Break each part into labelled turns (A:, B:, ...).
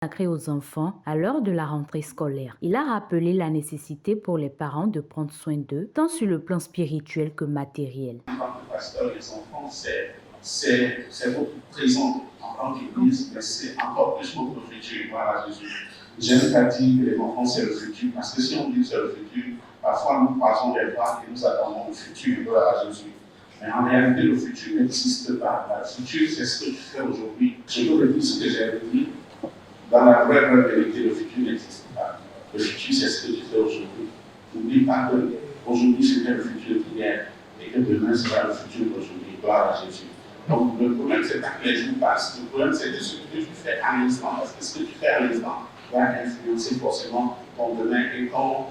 A: Consacré aux enfants à l'heure de la rentrée scolaire. Il a rappelé la nécessité pour les parents de prendre soin d'eux, tant sur le plan spirituel que matériel.
B: En tant que pasteur, les enfants, c'est votre présent en tant qu'église, mais c'est encore plus votre futur. Voilà, Jésus. J'aime pas dire que les enfants, c'est le futur, parce que si on dit que c'est le futur, parfois nous passons les bras et nous attendons le futur. Voilà, Jésus. Mais en réalité, le futur n'existe pas. Le futur, c'est ce que tu fais aujourd'hui. Je vous redis ce que j'ai dit. Dans la vraie vérité, le futur n'existe pas. Le futur, c'est ce que tu fais aujourd'hui. N'oublie pas qu'aujourd'hui, c'était le futur d'hier et que demain sera le futur d'aujourd'hui. Gloire à Jésus. Donc, le problème, c'est pas que les jours passent. Le problème, c'est ce que tu fais à l'instant. Parce que ce que tu fais à l'instant va influencer forcément ton demain et ton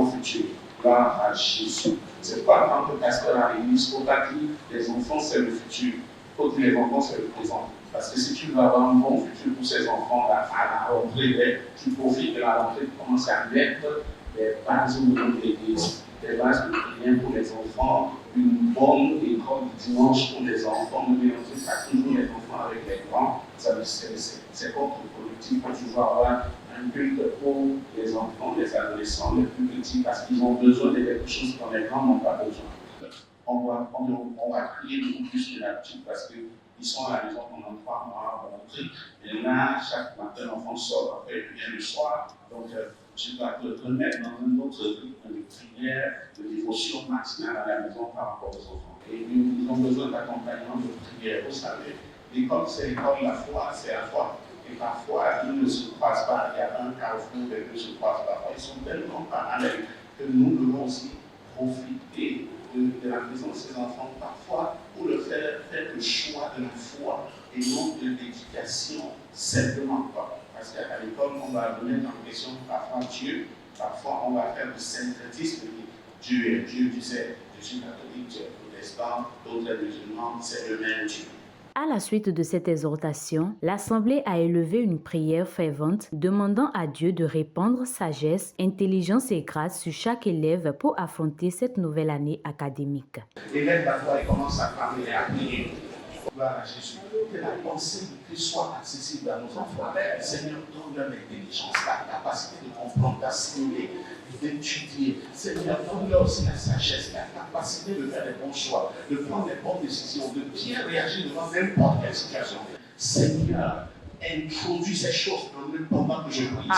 B: futur. Gloire à Jésus. C'est pas en tant que pasteur à l'église, il faut pas dire les enfants, c'est le futur. Il faut dire les enfants, c'est le présent. Parce que si tu veux avoir un bon futur pour ces enfants, à la rentrée, tu profites de la rentrée pour commencer à mettre les bases de l'église, les bases de prière pour les enfants, une bonne école du dimanche pour les enfants, ne mélangez pas toujours les enfants avec les grands. C'est contre-productif pour toujours avoir un culte pour les enfants, les adolescents, les plus petits, parce qu'ils ont besoin de quelque chose dont les grands n'ont pas besoin. On va crier beaucoup plus que d'habitude parce qu'ils sont à la maison pendant 3 mois, on prie. Et là, chaque matin, l'enfant sort, après il vient le soir. Donc, tu dois te remettre dans un autre rythme de prière, de dévotion matinale à la maison par rapport aux enfants. Et ils ont besoin d'accompagnement de prière. Vous savez, l'école, c'est l'école, la foi, c'est la foi. Et parfois, ils ne se croisent pas. Il y a un carrefour, les deux se croisent pas. Ils sont tellement parallèles que nous devons aussi profiter de la présence de ces enfants, parfois pour le faire le choix de la foi et non de l'éducation simplement. Parce qu'à l'école, on va remettre en question parfois Dieu, parfois on va faire du syncrétisme. Dieu est Dieu, tu sais, je suis catholique, tu es protestant, d'autres musulmans, c'est le même Dieu.
A: À la suite de cette exhortation, l'Assemblée a élevé une prière fervente demandant à Dieu de répandre sagesse, intelligence et grâce sur chaque élève pour affronter cette nouvelle année académique.
B: L'élève d'abord, il commence à parler, à prier. Gloire à Jésus. Que la pensée de Christ soit accessible à nos enfants. Seigneur, donne-leur l'intelligence, la capacité de comprendre, d'assimiler, d'étudier. Seigneur, donne-leur aussi la sagesse, la capacité de faire les bons choix, de prendre les bonnes décisions, de bien réagir devant n'importe quelle situation. Seigneur, introduis ces choses en eux pendant que je prie.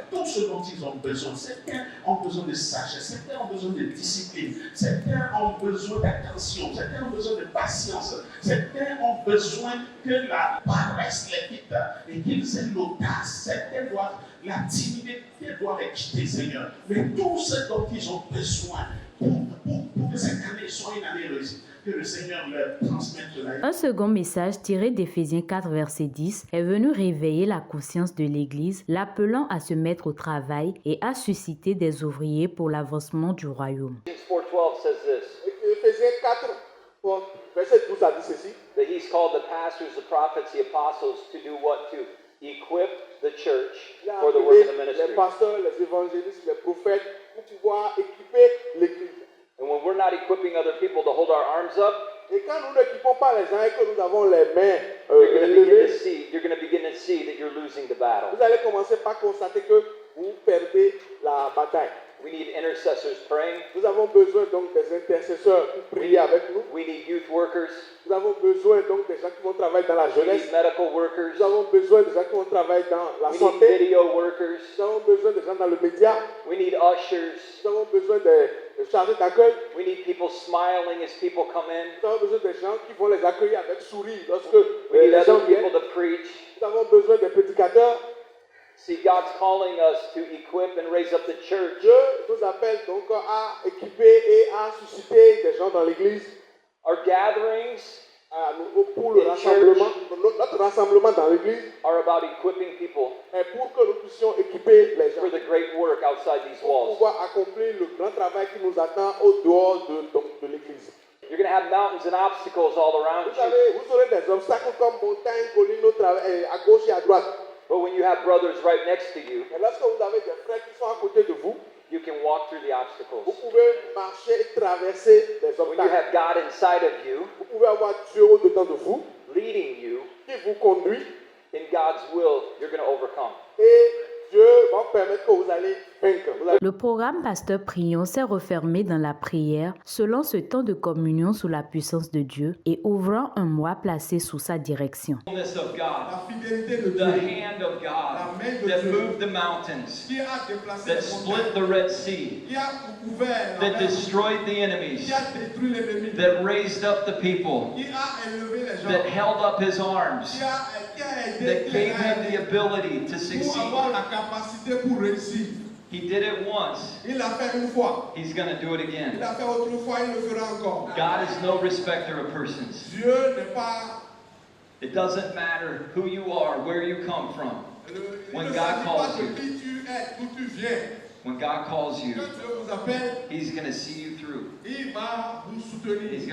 B: Tout ce dont ils ont besoin. Certains ont besoin de sagesse, certains ont besoin de discipline, certains ont besoin d'attention, certains ont besoin de patience, certains ont besoin que la paresse les quitte et qu'ils aient l'audace. Certains doivent la timidité doit les quitter, Seigneur. Mais tout ce dont ils ont besoin pour que cette année soit une année réussie. Que le Seigneur leur transmette la...
A: Un second message tiré d'Éphésiens 4, verset 10 est venu réveiller la conscience de l'Église, l'appelant à se mettre au travail et à susciter des ouvriers pour l'avancement du royaume.
C: Éphésiens 4, verset 12 a dit ceci.
D: That he's called the pastors, the prophets, the apostles to do what? To equip the church for the work of the ministry.
C: Les pasteurs, les évangélistes, les prophètes pour pouvoir équiper l'Église.
D: And when we're not equipping other people to hold our arms up,
C: et quand nous n'équipons pas les gens et que nous avons les mains
D: élevées, you're going to begin to see that you're losing the battle.
C: Vous allez commencer par constater que vous perdez la bataille.
D: We need intercessors praying.
C: Nous avons besoin donc des intercesseurs pour prier avec nous.
D: We need youth workers.
C: Nous avons besoin donc des gens qui vont travailler dans la jeunesse.
D: We need medical workers.
C: Nous avons besoin des gens qui vont travailler dans la santé.
D: We need video workers.
C: Nous avons besoin des gens dans le média.
D: We need ushers.
C: Nous avons besoin des chargés d'accueil.
D: We need people smiling as people come in.
C: Nous avons besoin des gens qui vont les accueillir avec sourire lorsque
D: les
C: gens
D: viennent.
C: People
D: to preach.
C: Nous avons besoin des prédicateurs.
D: See, God's calling us to equip and raise up the church.
C: Dieu nous appelle donc à équiper et à susciter des gens dans l'église.
D: Our gatherings
C: pour le rassemblement, notre rassemblement dans l'église
D: are about equipping people
C: est pour que nous puissions équiper les gens
D: for the great work outside these walls.
C: Pour pouvoir accomplir le grand travail qui nous attend au dehors de l'église.
D: You're going to have mountains and obstacles all around you.
C: Vous aurez des obstacles comme montagnes, collines à gauche et à droite.
D: But when you have brothers right next to you,
C: et lorsque vous avez des frères qui sont à côté de vous,
D: you can walk through the obstacles.
C: Vous pouvez marcher et traverser les obstacles.
D: When you have God inside of you,
C: vous pouvez avoir Dieu au-dedans de vous,
D: leading you,
C: qui vous conduit,
D: in God's will, you're going to overcome.
C: Et Dieu va vous permettre que vous allez vaincre.
A: Le programme Pasteur Prions s'est refermé dans la prière selon ce temps de communion sous la puissance de Dieu et ouvrant un mois placé sous sa direction.
D: Fullness of
C: La
D: God,
C: fidélité de
D: the
C: Dieu
D: hand of
C: La
D: God
C: main de
D: that
C: Dieu.
D: moved the mountains,
C: qui a déplacé
D: that
C: les
D: split
C: montagnes,
D: the Red Sea,
C: qui a ouvert la
D: that
C: mer,
D: destroyed the enemies,
C: qui a détruit l'ennemi,
D: that raised up the people,
C: qui a élevé les gens,
D: that held up his arms,
C: qui a aidé
D: that
C: les
D: gave him the
C: gens
D: ability to
C: pour
D: succeed.
C: avoir la capacité pour réussir.
D: He did it once.
C: Il l'a fait une fois,
D: He's going to do it
C: il
D: again.
C: l'a fait autre fois, il le fera encore.
D: God is no respecter of persons.
C: Dieu n'est pas.
D: It doesn't matter who you are, where you come from. When
C: Il ne
D: God
C: s'agit
D: calls
C: pas de
D: you.
C: qui tu es, d'où tu viens.
D: When God calls you,
C: Quand Dieu vous appelle,
D: He's going to see you through.
C: il va vous soutenir.
D: He's